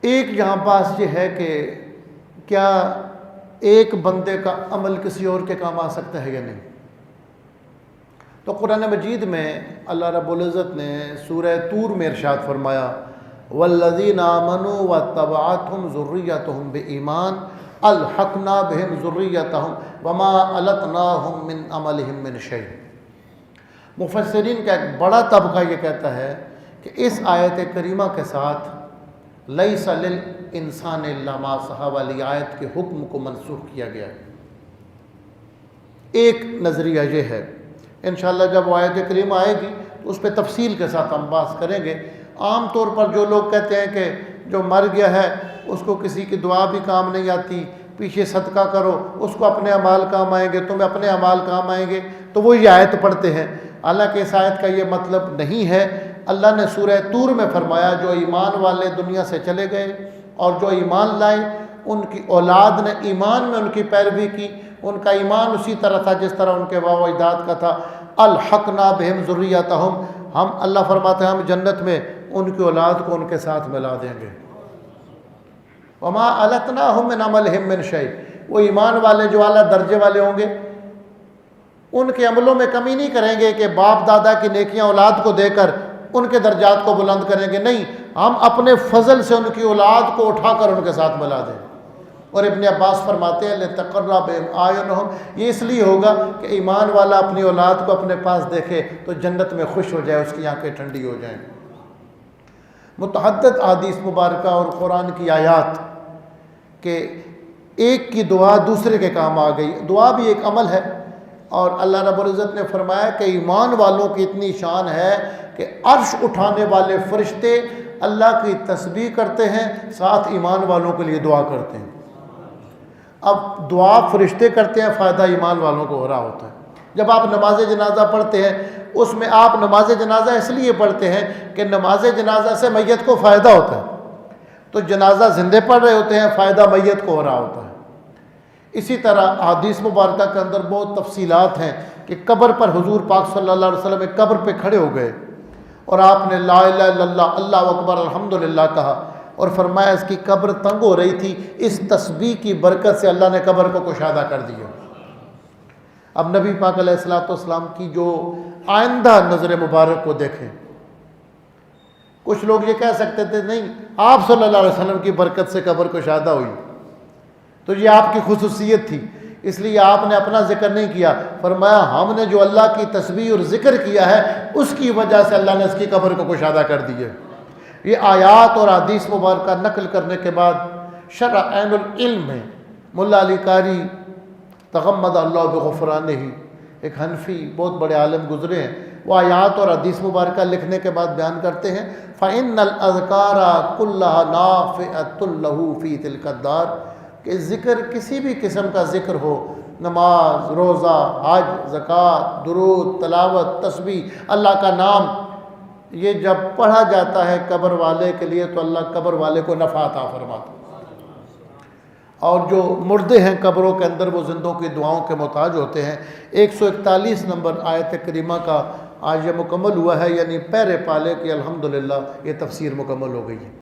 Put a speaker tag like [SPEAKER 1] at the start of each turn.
[SPEAKER 1] ایک یہاں بات یہ ہے کہ کیا ایک بندے کا عمل کسی اور کے کام آ سکتا ہے یا نہیں؟ تو قرآن مجید میں اللہ رب العزت نے سورہ طور میں ارشاد فرمایا والذین آمنوا واتبعتهم ذریتهم بایمان الحقنا بهم ذریتهم وما التناهم من عملهم من شیء۔ مفسرین کا ایک بڑا طبقہ یہ کہتا ہے کہ اس آیت کریمہ کے ساتھ لیس للانسان الا ما سعی والی آیت کے حکم کو منسوخ کیا گیا ہے۔ ایک نظریہ یہ ہے، انشاءاللہ جب وہ آیت کریمہ آئے گی تو اس پہ تفصیل کے ساتھ ہم بات کریں گے۔ عام طور پر جو لوگ کہتے ہیں کہ جو مر گیا ہے اس کو کسی کی دعا بھی کام نہیں آتی، پیچھے صدقہ کرو اس کو اپنے اعمال کام آئیں گے، تمہیں اپنے اعمال کام آئیں گے، تو وہ یہ آیت پڑھتے ہیں۔ حالانکہ اس آیت کا یہ مطلب نہیں ہے۔ اللہ نے سورہ طور میں فرمایا جو ایمان والے دنیا سے چلے گئے اور جو ایمان لائے ان کی اولاد نے ایمان میں ان کی پیروی کی، ان کا ایمان اسی طرح تھا جس طرح ان کے باب و اجداد کا تھا۔ الحقنا بہم ذریتہم، ہم اللہ فرماتے ہیں ہم جنت میں ان کی اولاد کو ان کے ساتھ ملا دیں گے۔ وما التناہم من عملہم من شیء، وہ ایمان والے جو اعلیٰ درجے والے ہوں گے ان کے عملوں میں کمی نہیں کریں گے کہ باپ دادا کی نیکیاں اولاد کو دے کر ان کے درجات کو بلند کریں گے، نہیں، ہم اپنے فضل سے ان کی اولاد کو اٹھا کر ان کے ساتھ ملا دیں۔ اور ابن عباس فرماتے ہیں لِتَقَرَّ بِهِمْ أَعْيُنُهُمْ، یہ اس لیے ہوگا کہ ایمان والا اپنی اولاد کو اپنے پاس دیکھے تو جنت میں خوش ہو جائے، اس کی آنکھیں ٹھنڈی ہو جائیں۔ متعدد احادیث مبارکہ اور قرآن کی آیات کہ ایک کی دعا دوسرے کے کام آ گئی۔ دعا بھی ایک عمل ہے، اور اللہ رب العزت نے فرمایا کہ ایمان والوں کی اتنی شان ہے کہ عرش اٹھانے والے فرشتے اللہ کی تسبیح کرتے ہیں، ساتھ ایمان والوں کے لیے دعا کرتے ہیں۔ اب دعا فرشتے کرتے ہیں، فائدہ ایمان والوں کو ہو رہا ہوتا ہے۔ جب آپ نماز جنازہ پڑھتے ہیں اس میں آپ نماز جنازہ اس لیے پڑھتے ہیں کہ نماز جنازہ سے میت کو فائدہ ہوتا ہے، تو جنازہ زندے پڑھ رہے ہوتے ہیں، فائدہ میت کو ہو رہا ہوتا ہے۔ اسی طرح حدیث مبارکہ کے اندر بہت تفصیلات ہیں کہ قبر پر حضور پاک صلی اللہ علیہ وسلم ایک قبر پہ کھڑے ہو گئے اور آپ نے لا الہ الا اللہ اللہ اکبر الحمدللہ کہا، اور فرمایا اس کی قبر تنگ ہو رہی تھی، اس تسبیح کی برکت سے اللہ نے قبر کو کشادہ کر دیا۔ اب نبی پاک علیہ الصلوۃ والسلام کی جو آئندہ نظر مبارک کو دیکھیں، کچھ لوگ یہ کہہ سکتے تھے نہیں آپ صلی اللہ علیہ وسلم کی برکت سے قبر کشادہ ہوئی، تو یہ آپ کی خصوصیت تھی، اس لیے آپ نے اپنا ذکر نہیں کیا۔ فرمایا ہم نے جو اللہ کی تسبیح اور ذکر کیا ہے اس کی وجہ سے اللہ نے اس کی قبر کو کشادہ کر دی ہے۔ یہ آیات اور حدیث مبارکہ نقل کرنے کے بعد شرح عین العلم میں ملا علی قاری تغمد اللہ بغفرانہ، ایک حنفی بہت بڑے عالم گزرے ہیں، وہ آیات اور حدیث مبارکہ لکھنے کے بعد بیان کرتے ہیں فَإِنَّ الْأَذْكَارَ كُلَّهَا نَافِعَةٌ لَهُ فِي تِلْكَ الدَّارِ، کہ ذکر کسی بھی قسم کا ذکر ہو، نماز، روزہ، حج، زکوٰۃ، درود، تلاوت، تسبیح، اللہ کا نام، یہ جب پڑھا جاتا ہے قبر والے کے لیے تو اللہ قبر والے کو نفع عطا فرماتا ہے۔ اور جو مردے ہیں قبروں کے اندر وہ زندوں کی دعاؤں کے محتاج ہوتے ہیں۔ 141 نمبر آیت کریمہ کا آج یہ مکمل ہوا ہے، یعنی پہرے پالے کی الحمدللہ یہ تفسیر مکمل ہو گئی ہے۔